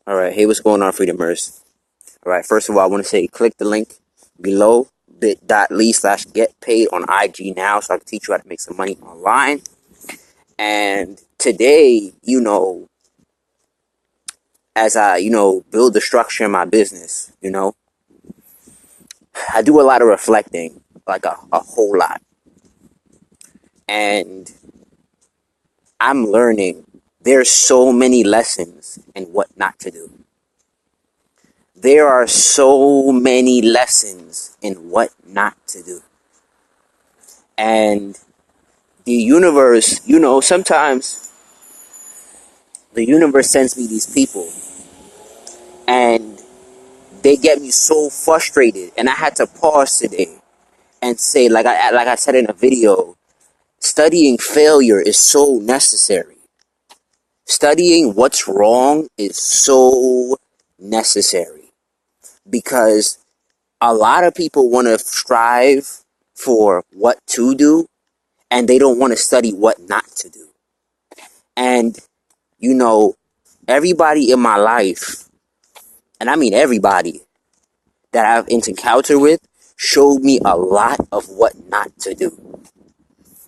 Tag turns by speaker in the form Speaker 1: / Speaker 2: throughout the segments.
Speaker 1: All right, hey, what's going on, Freedomers? All right, first of all, I want to say click the link below bit.ly/get paid on IG now so I can teach you how to make some money online. And today, as I, build the structure in my business, I do a lot of reflecting, like a whole lot. And I'm learning there's so many lessons in what not to do. There are so many lessons in what not to do. And the universe, sometimes the universe sends me these people and they get me so frustrated. And I had to pause today and say, like I said in a video, studying failure is so necessary. Studying what's wrong is so necessary because a lot of people want to strive for what to do and they don't want to study what not to do. And, everybody in my life, and I mean everybody that I've encountered with, showed me a lot of what not to do.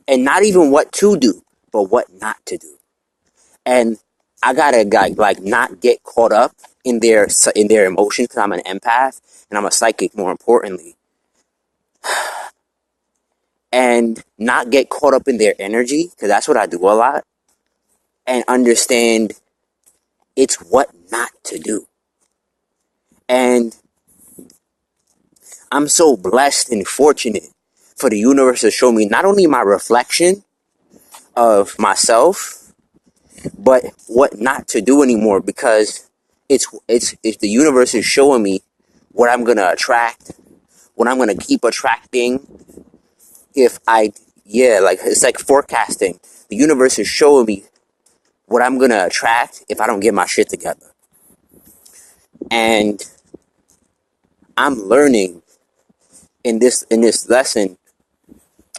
Speaker 1: And not even what to do, but what not to do. And I gotta not get caught up in their emotions because I'm an empath and I'm a psychic, more importantly, and not get caught up in their energy because that's what I do a lot, and understand it's what not to do. And I'm so blessed and fortunate for the universe to show me not only my reflection of myself, but what not to do anymore, because it's the universe is showing me what I'm gonna attract, what I'm gonna keep attracting. It's like forecasting. The universe is showing me what I'm gonna attract if I don't get my shit together. And I'm learning in this lesson,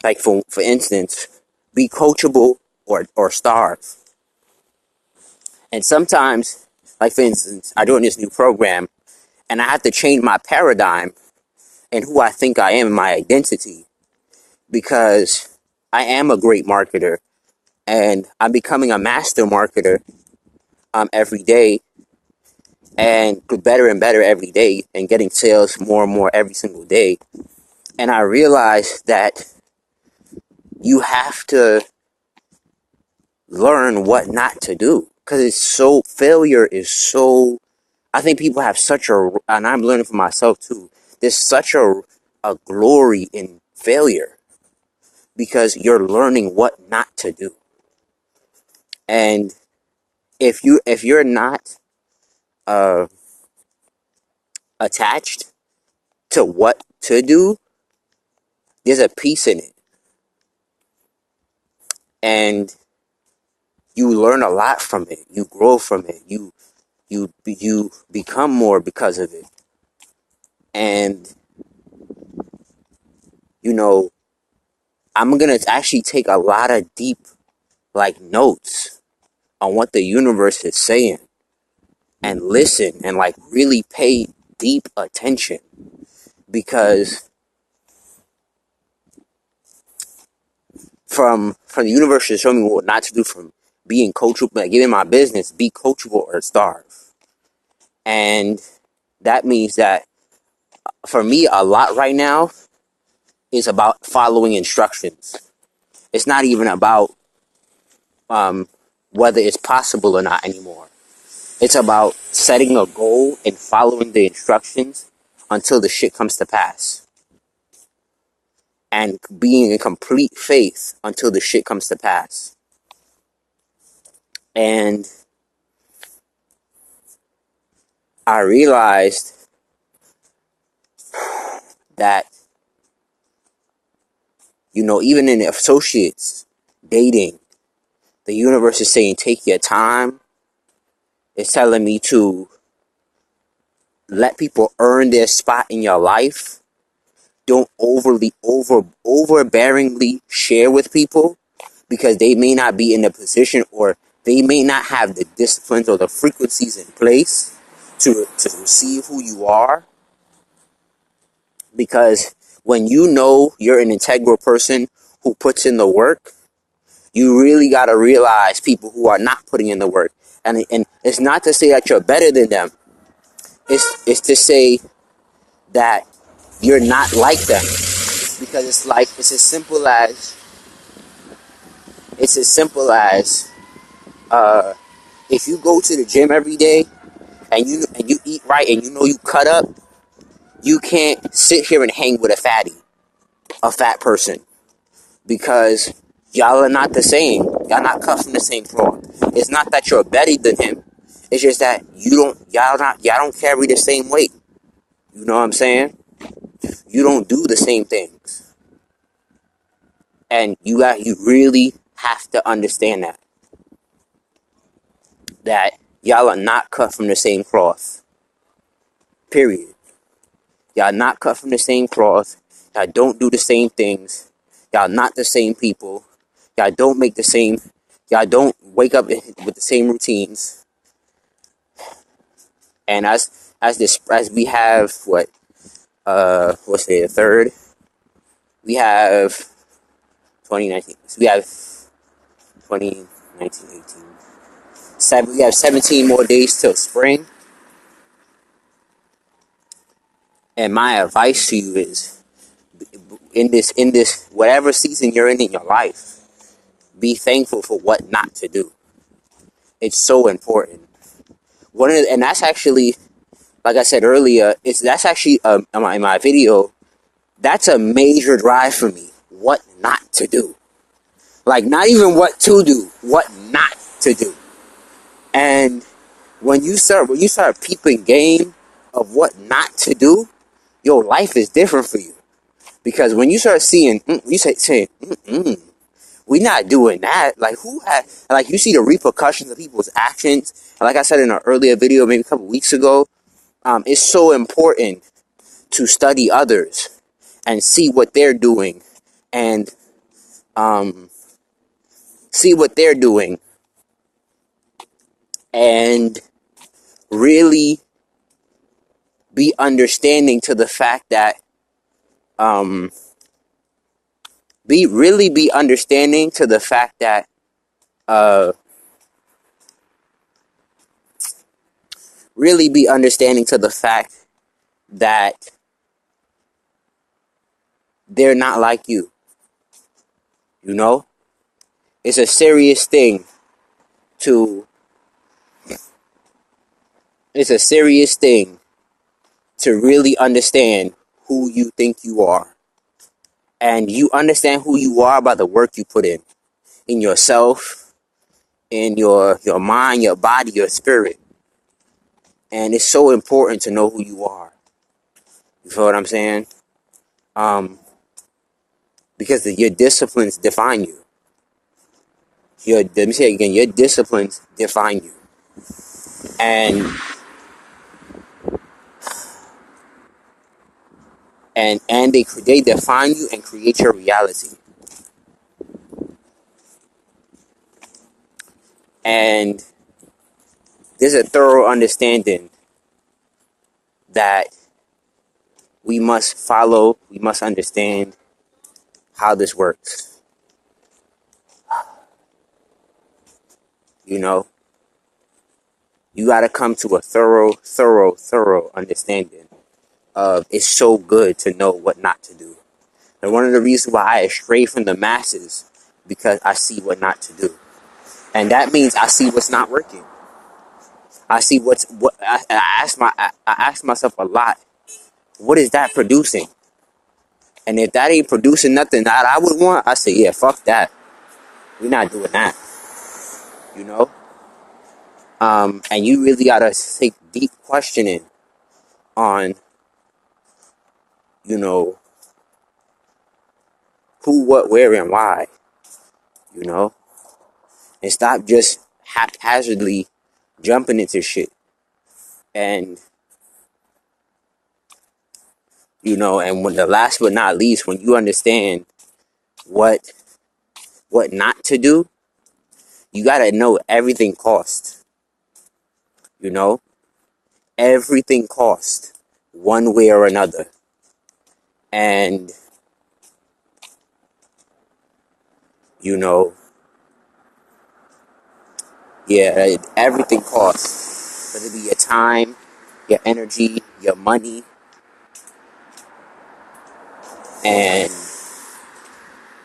Speaker 1: like for instance, be coachable or starve. And sometimes, like for instance, I doing this new program and I have to change my paradigm and who I think I am, my identity, because I am a great marketer and I'm becoming a master marketer every day, and better and better every day, and getting sales more and more every single day. And I realized that you have to learn what not to do because failure is so, I think people have and I'm learning for myself too, there's such a glory in failure because you're learning what not to do. And if you're not uh, attached to what to do, there's a peace in it, and you learn a lot from it. You grow from it. You become more because of it. And I'm gonna actually take a lot of deep notes on what the universe is saying and listen and really pay deep attention, because from the universe to show me what not to do, from being coachable, like getting my business, be coachable or starve. And that means that for me, a lot right now is about following instructions. It's not even about whether it's possible or not anymore. It's about setting a goal and following the instructions until the shit comes to pass. And being in complete faith until the shit comes to pass. And I realized that, even in associates, dating, the universe is saying take your time. It's telling me to let people earn their spot in your life. Don't overbearingly share with people, because they may not be in the position, or they may not have the disciplines or the frequencies in place to receive who you are, because when you know you're an integral person who puts in the work, you really got to realize people who are not putting in the work. And it's not to say that you're better than them. It's to say that you're not like them, because it's like it's as simple as if you go to the gym every day and you eat right and you know you cut up, you can't sit here and hang with a fat person, because y'all are not the same. Y'all not cut from the same cloth. It's not that you're better than him. It's just that y'all don't carry the same weight. You know what I'm saying? You don't do the same things. And you really have to understand that y'all are not cut from the same cloth. Period. Y'all not cut from the same cloth. Y'all don't do the same things. Y'all not the same people. Y'all don't make the same. Y'all don't wake up with the same routines. And as we have what's the third? We have 2019. So we have 2019, 18. We have 17 more days till spring. And my advice to you is, in this whatever season you're in your life, be thankful for what not to do. It's so important. And that's actually, like I said earlier, that's actually in my video. That's a major drive for me. What not to do. Like, not even what to do, what not to do. And when you start peeping game of what not to do, your life is different for you. Because when you start seeing, we not doing that. Like, you see the repercussions of people's actions. And like I said in an earlier video, maybe a couple weeks ago, it's so important to study others and see what they're doing, and see what they're doing, and really be understanding to the fact that, be understanding to the fact that, really be understanding to the fact that they're not like you. You know, it's a serious thing to it's a serious thing to really understand who you think you are. And you understand who you are by the work you put in yourself, in your mind, your body, your spirit. And it's so important to know who you are. You feel what I'm saying? Because your disciplines define you. Let me say it again, your disciplines define you. And they define you and create your reality. And there's a thorough understanding that we must understand how this works. You know, you got to come to a thorough understanding of, it's so good to know what not to do. And one of the reasons why I stray from the masses, because I see what not to do. And that means I see what's not working. I see I ask myself a lot, what is that producing? And if that ain't producing nothing that I would want, I say, yeah, fuck that. We're not doing that. You know? And you really gotta take deep questioning on, you know, who, what, where, and why. You know? And stop just haphazardly jumping into shit. And, you know, and when the last but not least, when you understand what not to do, you gotta know everything costs. You know? Everything costs one way or another. And, you know, yeah, everything costs. Whether it be your time, your energy, your money, and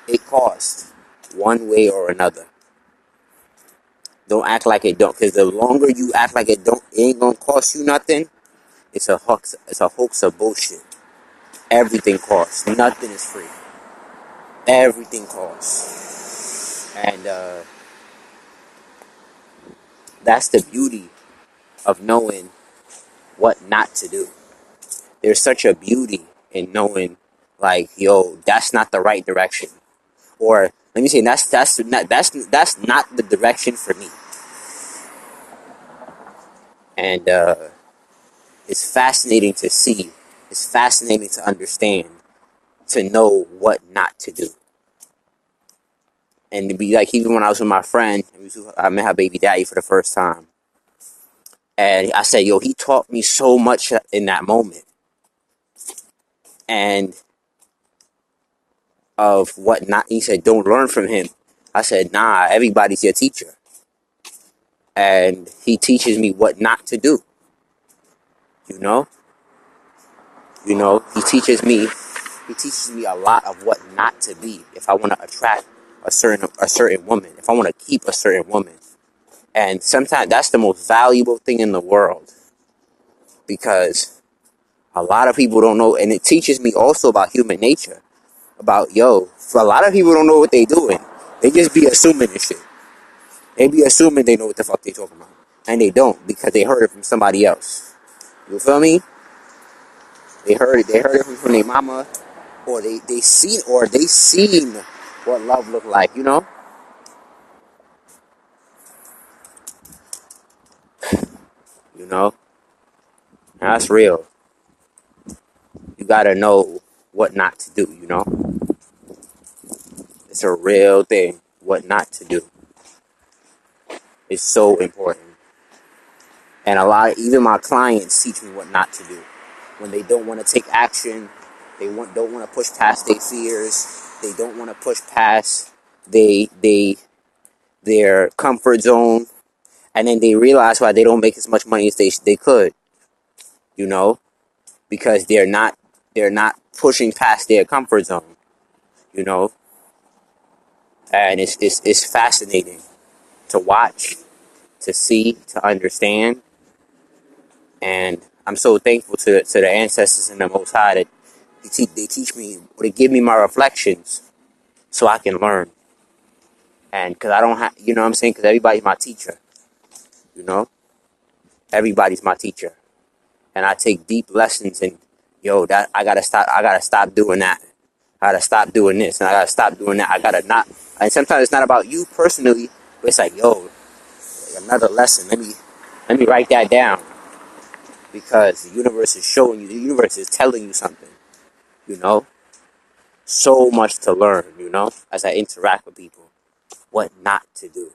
Speaker 1: it costs one way or another. Don't act like it don't, because the longer you act like it ain't gonna cost you nothing, it's a hoax. It's a hoax of bullshit. Everything costs. Nothing is free. Everything costs. And that's the beauty of knowing what not to do. There's such a beauty in knowing, like, yo, that's not the right direction. Or let me say, that's not the direction for me. And it's fascinating to see. It's fascinating to understand, to know what not to do. And to be like, even when I was with my friend, I met her baby daddy for the first time. And I said, yo, he taught me so much in that moment. And of what not, he said, don't learn from him. I said, nah, everybody's your teacher. And he teaches me what not to do. You know? He teaches me a lot of what not to be if I want to attract a certain woman, if I want to keep a certain woman. And sometimes that's the most valuable thing in the world, because a lot of people don't know, and it teaches me also about human nature. About, yo, for a lot of people don't know what they doing. They just be assuming this shit. They be assuming they know what the fuck they talking about. And they don't, because they heard it from somebody else. You feel me? They heard it from their mama, or they seen what love looked like, you know? You know? And that's real. You gotta know what not to do, you know? It's a real thing, what not to do. It's so important. And even my clients teach me what not to do. When they don't want to take action, don't want to push past their fears, they don't want to push past their comfort zone, and then they realize why they don't make as much money as they could, you know, because they're not pushing past their comfort zone, you know. And it's fascinating to watch, to see, to understand. And I'm so thankful to the ancestors and the Most High that they teach me, they give me my reflections so I can learn. And because I don't have, you know what I'm saying? Because everybody's my teacher, you know? Everybody's my teacher. And I take deep lessons, and, yo, that I gotta stop doing that. I gotta stop doing this, and I gotta stop doing that. I gotta not, and sometimes it's not about you personally, but it's like, yo, another lesson. Let me write that down, because the universe is showing you, the universe is telling you something, you know? So much to learn, you know, as I interact with people. What not to do,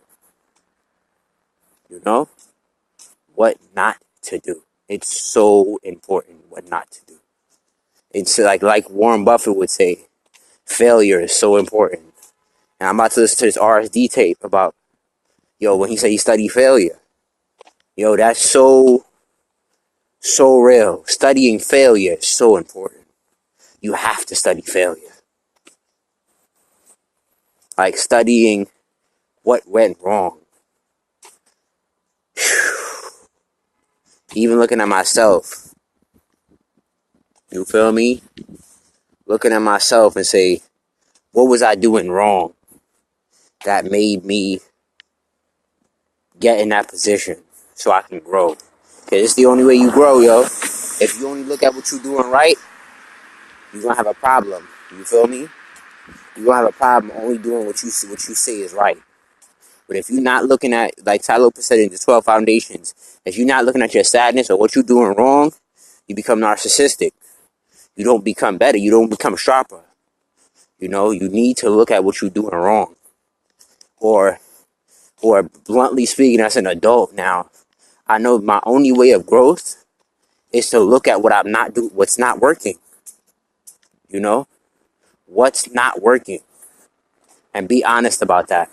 Speaker 1: you know? What not to do. It's so important what not to do. It's like Warren Buffett would say, failure is so important. And I'm about to listen to this RSD tape about, yo, when he said he studied failure. Yo, that's so real. Studying failure is so important. You have to study failure. Like studying what went wrong. Even looking at myself. You feel me? Looking at myself and say, what was I doing wrong that made me get in that position so I can grow? Because it's the only way you grow, yo. If you only look at what you're doing right, you're going to have a problem. You feel me? You're going to have a problem only doing what you say is right. But if you're not looking at, like Ty Lopez said in the 12 Foundations, if you're not looking at your sadness or what you're doing wrong, you become narcissistic. You don't become better. You don't become sharper. You know, you need to look at what you're doing wrong. Or bluntly speaking, as an adult now, I know my only way of growth is to look at what I'm not do what's not working, you know? What's not working and be honest about that,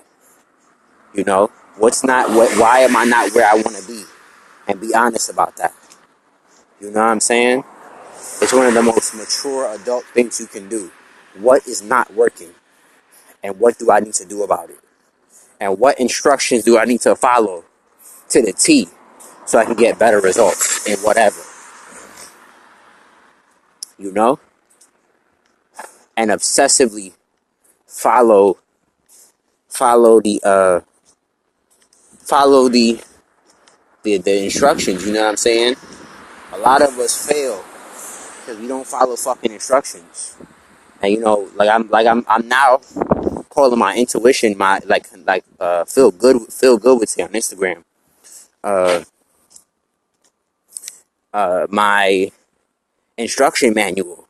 Speaker 1: you know? What's not what why am I not where I want to be? And be honest about that. You know what I'm saying? It's one of the most mature adult things you can do. What is not working? And what do I need to do about it? And what instructions do I need to follow to the T so I can get better results in whatever, you know? And obsessively follow follow the follow the instructions, you know what I'm saying? A lot of us fail because we don't follow fucking instructions. And you know, I'm now calling my intuition my feel good with it on Instagram. Uh my instruction manual.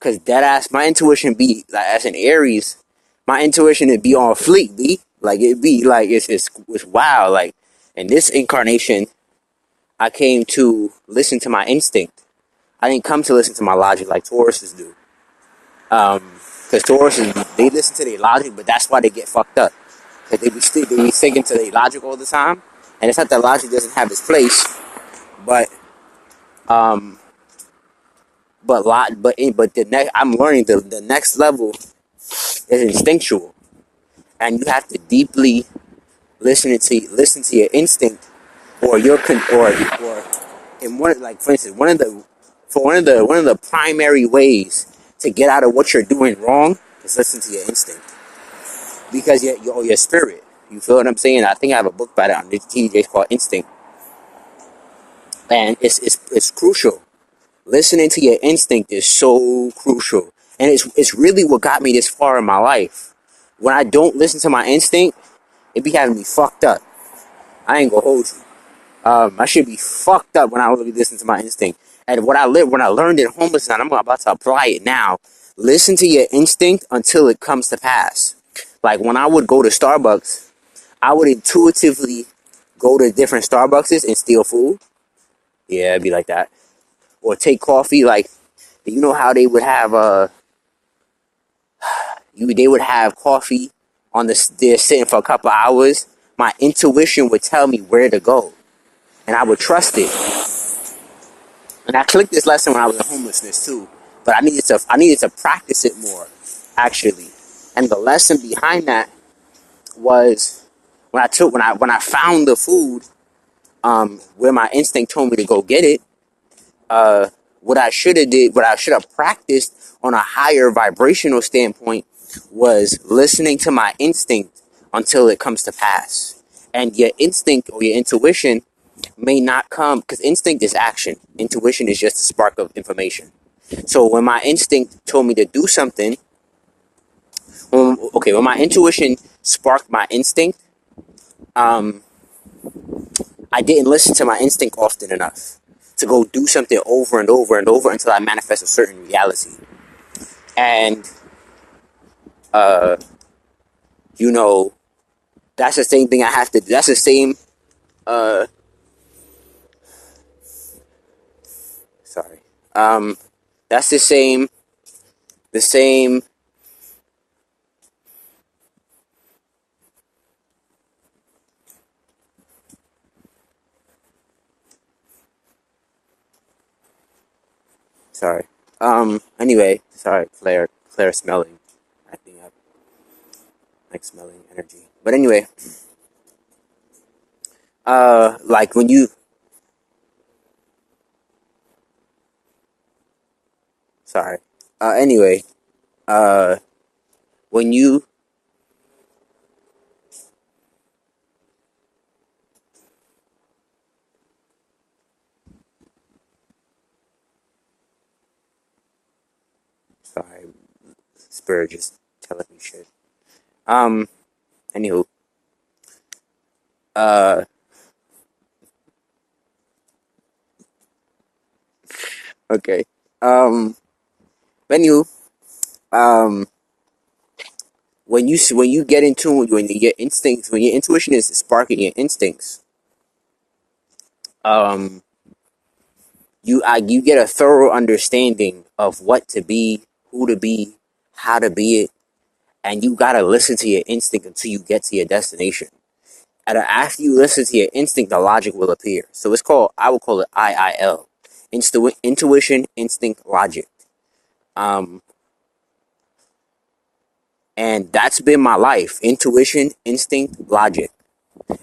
Speaker 1: Cause dead ass my intuition be like as an Aries, my intuition would be on fleek, be like it be like it's wild. Like in this incarnation, I came to listen to my instinct. I didn't come to listen to my logic like Tauruses do. Because Tauruses, they listen to their logic, but that's why they get fucked up. Because they be sticking to their logic all the time. And it's not that logic doesn't have its place, but um, but the next I'm learning the next level is instinctual, and you have to deeply listen to your instinct or or in one like for instance one of the primary ways to get out of what you're doing wrong is listen to your instinct because your spirit. You feel what I'm saying? I think I have a book about it on the TJ called Instinct, and it's crucial. Listening to your instinct is so crucial, and it's really what got me this far in my life. When I don't listen to my instinct, it be having me fucked up. I ain't gonna hold you. I should be fucked up when I really listen to my instinct. And when I learned in homelessness, I'm about to apply it now. Listen to your instinct until it comes to pass. Like when I would go to Starbucks, I would intuitively go to different Starbucks and steal food. Yeah, it'd be like that. Or take coffee. Like you know how they would have they would have coffee on they're sitting for a couple of hours. My intuition would tell me where to go, and I would trust it. And I clicked this lesson when I was in homelessness too, but I needed to practice it more, actually. And the lesson behind that was when I found the food, where my instinct told me to go get it. What I should have practiced on a higher vibrational standpoint was listening to my instinct until it comes to pass. And your instinct or your intuition may not come because instinct is action. Intuition is just a spark of information. So when my instinct told me to do something, when my intuition sparked my instinct, um, I didn't listen to my instinct often enough to go do something over and over and over until I manifest a certain reality. And, uh, you know, that's the same thing I have to do. That's the same, uh, sorry. That's the same, sorry. Anyway, sorry, Claire smelling. I think I like smelling energy. But anyway, like when you, sorry. Anyway, uh, when you, sorry, spirit just telling me shit. Um, anywho, uh, okay. Um, anywho, um, when you get in tune when your instincts when your intuition is sparking your instincts, um, you get a thorough understanding of what to be, who to be, how to be it, and you gotta listen to your instinct until you get to your destination. And after you listen to your instinct, the logic will appear. So I would call it IIL, intuition, instinct, logic. Um, and that's been my life: intuition, instinct, logic.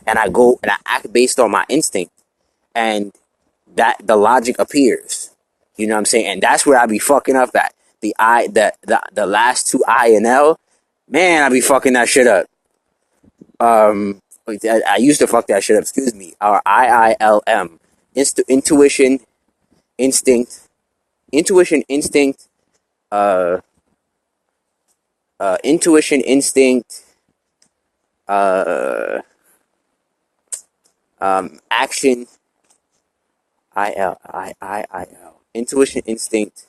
Speaker 1: And I go and I act based on my instinct, and that the logic appears. You know what I'm saying? And that's where I be fucking up at. The last two I and L, man, I be fucking that shit up. I used to fuck that shit up. Excuse me. Or IILM, intuition, instinct, intuition, instinct, uh, intuition, instinct, uh, action. Intuition, instinct.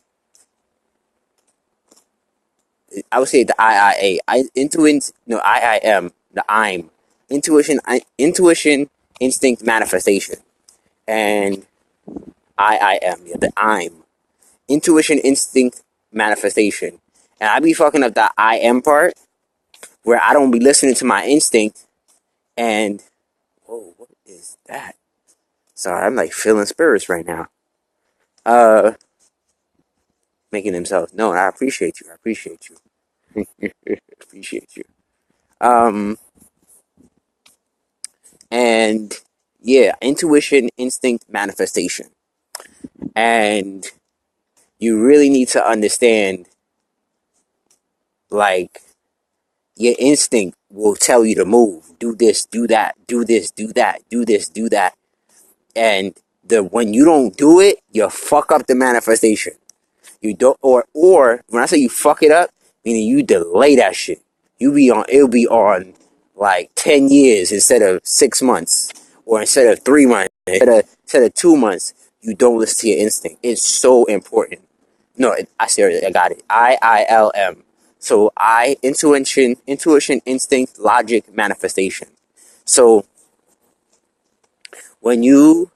Speaker 1: I would say the IIA. IIM. The I'm. Intuition, instinct, manifestation, and IIM. Yeah, the I'm. Intuition, instinct, manifestation, and I be fucking up the I am part where I don't be listening to my instinct. And whoa, what is that? Sorry, I'm like feeling spirits right now. Making themselves known. I appreciate you. I appreciate you. Appreciate you. Um, and yeah, intuition, instinct, manifestation. And you really need to understand, like, your instinct will tell you to move. Do this, do that, do this, do that, do this, do that. And when you don't do it, you fuck up the manifestation. You don't, or when I say you fuck it up, meaning you delay that shit. It'll be on like 10 years instead of 6 months, or instead of 3 months, instead of 2 months. You don't listen to your instinct. It's so important. No, I got it. IILM. So intuition, instinct, logic, manifestation. So when you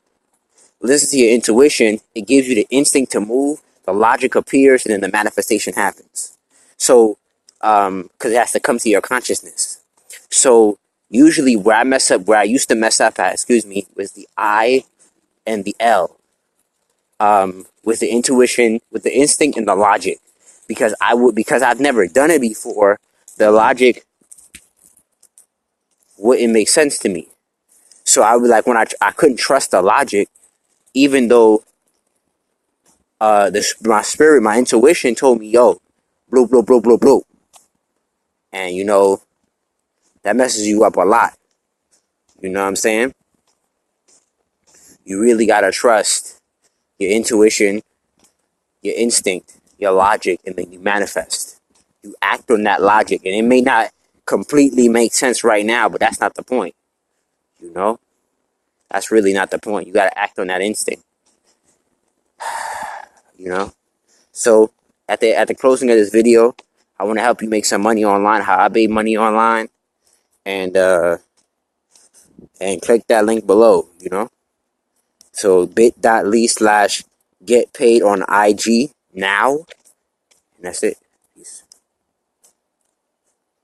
Speaker 1: listen to your intuition, it gives you the instinct to move, the logic appears, and then the manifestation happens. So, because it has to come to your consciousness. So, usually where I used to mess up at, was the I and the L, with the intuition, with the instinct and the logic. Because I've never done it before, the logic wouldn't make sense to me. So I would like, when I couldn't trust the logic, even though my spirit, my intuition told me, yo, bloop, bloop, bloop, bloop, bloop. And that messes you up a lot. You know what I'm saying? You really gotta trust your intuition, your instinct, your logic, and then you manifest. You act on that logic, and it may not completely make sense right now, but that's not the point. That's really not the point. You gotta act on that instinct. So at the closing of this video, I want to help you make some money online. How I made money online, and click that link below. So bit.ly/get paid on IG now, and that's it.